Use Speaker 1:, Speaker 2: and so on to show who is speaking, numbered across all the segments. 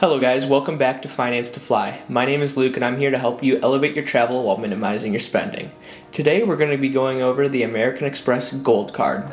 Speaker 1: Hello guys, welcome back to Finance to Fly. My name is Luke and I'm here to help you elevate your travel while minimizing your spending. Today we're going to be going over the American Express Gold Card.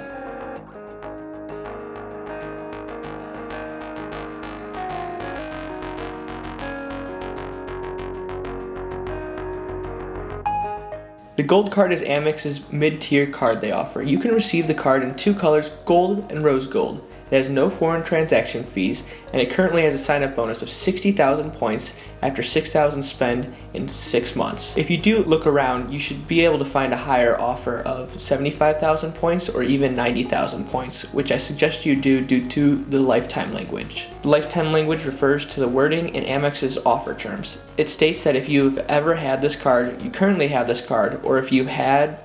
Speaker 1: The Gold Card is Amex's mid-tier card they offer. You can receive the card in two colors, gold and rose gold. It has no foreign transaction fees, and it currently has a sign-up bonus of 60,000 points after 6,000 spend in 6 months. If you do look around, you should be able to find a higher offer of 75,000 points or even 90,000 points, which I suggest you do due to the lifetime language. The lifetime language refers to the wording in Amex's offer terms. It states that if you've ever had this card, you currently have this card, or if you had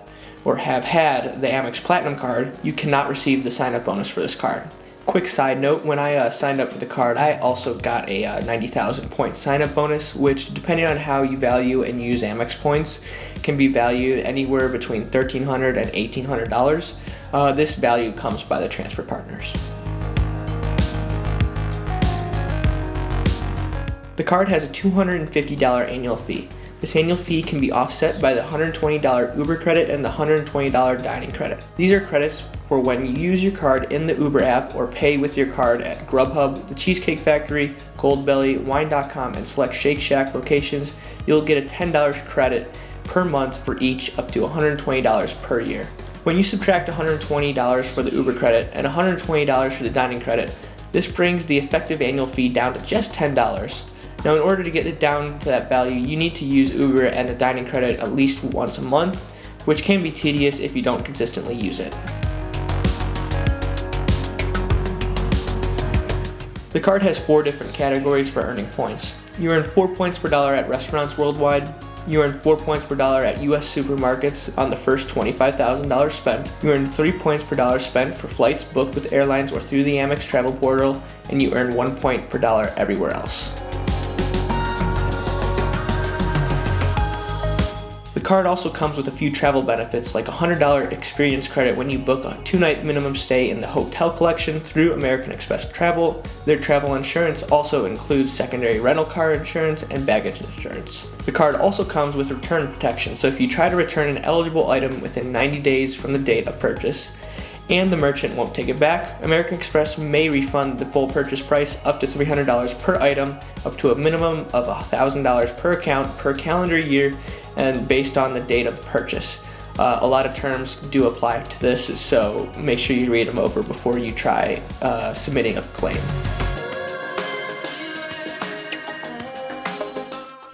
Speaker 1: or have had the Amex Platinum card, you cannot receive the sign-up bonus for this card. Quick side note, when I signed up for the card, I also got a 90,000 point sign-up bonus, which depending on how you value and use Amex points, can be valued anywhere between $1,300 and $1,800. This value comes by the transfer partners. The card has a $250 annual fee. This annual fee can be offset by the $120 Uber credit and the $120 dining credit. These are credits for when you use your card in the Uber app or pay with your card at Grubhub, the Cheesecake Factory, Goldbelly, Wine.com, and select Shake Shack locations. You'll get a $10 credit per month for each, up to $120 per year. When you subtract $120 for the Uber credit and $120 for the dining credit, this brings the effective annual fee down to just $10. Now, in order to get it down to that value, you need to use Uber and the dining credit at least once a month, which can be tedious if you don't consistently use it. The card has 4 different categories for earning points. You earn 4 points per dollar at restaurants worldwide. You earn 4 points per dollar at US supermarkets on the first $25,000 spent. You earn 3 points per dollar spent for flights booked with airlines or through the Amex travel portal, and you earn 1 point per dollar everywhere else. The card also comes with a few travel benefits like a $100 experience credit when you book a 2-night minimum stay in the hotel collection through American Express Travel. Their travel insurance also includes secondary rental car insurance and baggage insurance. The card also comes with return protection, so if you try to return an eligible item within 90 days from the date of purchase, and the merchant won't take it back, American Express may refund the full purchase price up to $300 per item, up to a minimum of $1,000 per account per calendar year, and based on the date of the purchase. A lot of terms do apply to this, so make sure you read them over before you try submitting a claim.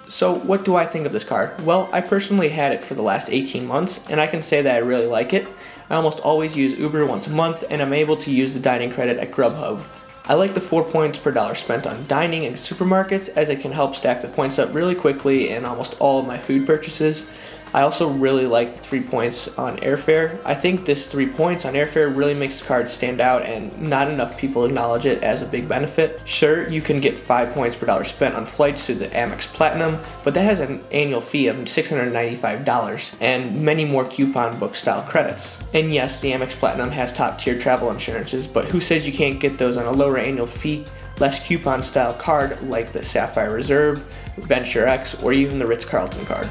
Speaker 1: So what do I think of this card? Well, I personally had it for the last 18 months, and I can say that I really like it. I almost always use Uber once a month, and I'm able to use the dining credit at Grubhub. I like the 4 points per dollar spent on dining in supermarkets, as it can help stack the points up really quickly in almost all of my food purchases. I also really like the 3 points on airfare. I think this 3 points on airfare really makes the card stand out, and not enough people acknowledge it as a big benefit. Sure, you can get 5 points per dollar spent on flights through the Amex Platinum, but that has an annual fee of $695 and many more coupon book style credits. And yes, the Amex Platinum has top tier travel insurances, but who says you can't get those on a lower annual fee, less coupon style card like the Sapphire Reserve, Venture X, or even the Ritz-Carlton card.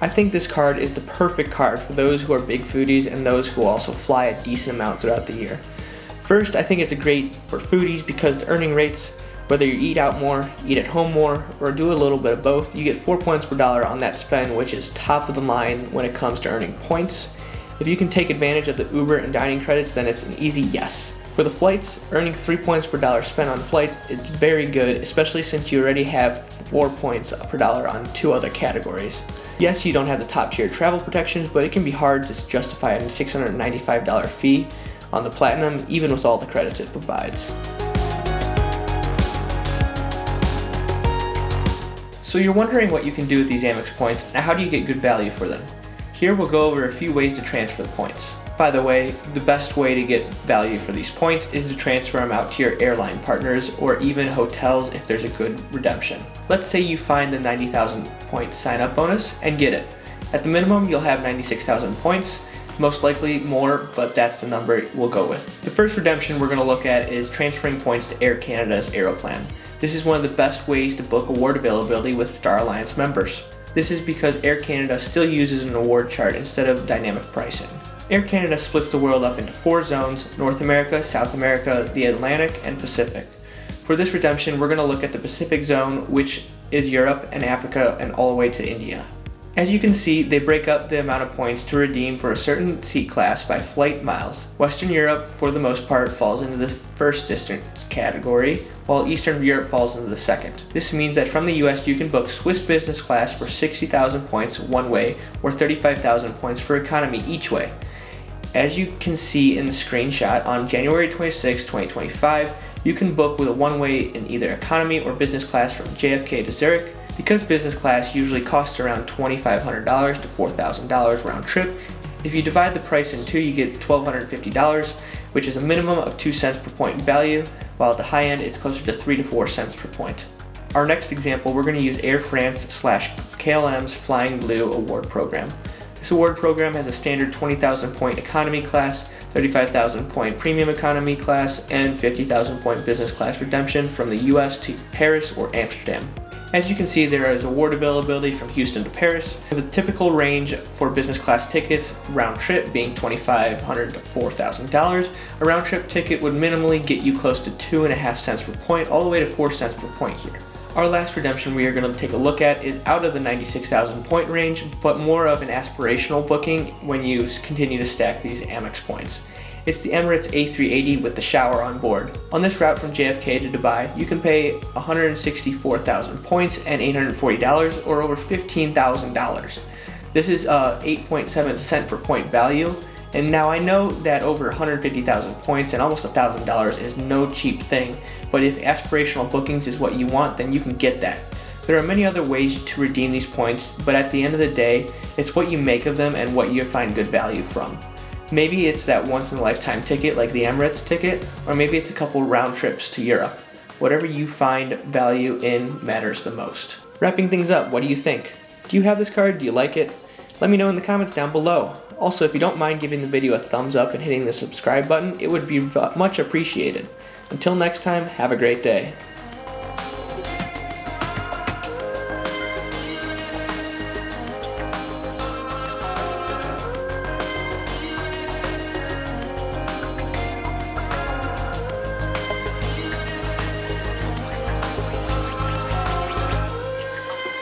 Speaker 1: I think this card is the perfect card for those who are big foodies and those who also fly a decent amount throughout the year. First, I think it's great for foodies because the earning rates, whether you eat out more, eat at home more, or do a little bit of both, you get 4 points per dollar on that spend, which is top of the line when it comes to earning points. If you can take advantage of the Uber and dining credits, then it's an easy yes. For the flights, earning 3 points per dollar spent on flights is very good, especially since you already have 4 points per dollar on 2 other categories. Yes, you don't have the top tier travel protections, but it can be hard to justify a $695 fee on the Platinum, even with all the credits it provides. So you're wondering what you can do with these Amex points, and how do you get good value for them? Here we'll go over a few ways to transfer the points. By the way, the best way to get value for these points is to transfer them out to your airline partners or even hotels if there's a good redemption. Let's say you find the 90,000 point sign up bonus and get it. At the minimum, you'll have 96,000 points. Most likely more, but that's the number we'll go with. The first redemption we're going to look at is transferring points to Air Canada's Aeroplan. This is one of the best ways to book award availability with Star Alliance members. This is because Air Canada still uses an award chart instead of dynamic pricing. Air Canada splits the world up into 4 zones: North America, South America, the Atlantic, and Pacific. For this redemption, we're going to look at the Pacific zone, which is Europe and Africa and all the way to India. As you can see, they break up the amount of points to redeem for a certain seat class by flight miles. Western Europe, for the most part, falls into the first distance category, while Eastern Europe falls into the second. This means that from the US, you can book Swiss business class for 60,000 points one way, or 35,000 points for economy each way. As you can see in the screenshot, on January 26, 2025, you can book with a one-way in either economy or business class from JFK to Zurich. Because business class usually costs around $2,500 to $4,000 round trip, if you divide the price in two, you get $1,250, which is a minimum of 2 cents per point value, while at the high end, it's closer to 3 to 4 cents per point. Our next example, we're going to use Air France/KLM's Flying Blue award program. This award program has a standard 20,000 point economy class, 35,000 point premium economy class, and 50,000 point business class redemption from the US to Paris or Amsterdam. As you can see, there is award availability from Houston to Paris. There's a typical range for business class tickets, round trip being $2,500 to $4,000. A round trip ticket would minimally get you close to 2.5 cents per point, all the way to 4 cents per point here. Our last redemption we are going to take a look at is out of the 96,000 point range, but more of an aspirational booking when you continue to stack these Amex points. It's the Emirates A380 with the shower on board. On this route from JFK to Dubai, you can pay 164,000 points and $840, or over $15,000. This is 8.7 cent per point value. And now I know that over 150,000 points and almost $1,000 is no cheap thing, but if aspirational bookings is what you want, then you can get that. There are many other ways to redeem these points, but at the end of the day, it's what you make of them and what you find good value from. Maybe it's that once-in-a-lifetime ticket like the Emirates ticket, or maybe it's a couple round trips to Europe. Whatever you find value in matters the most. Wrapping things up, what do you think? Do you have this card? Do you like it? Let me know in the comments down below. Also, if you don't mind giving the video a thumbs up and hitting the subscribe button, it would be much appreciated. Until next time, have a great day.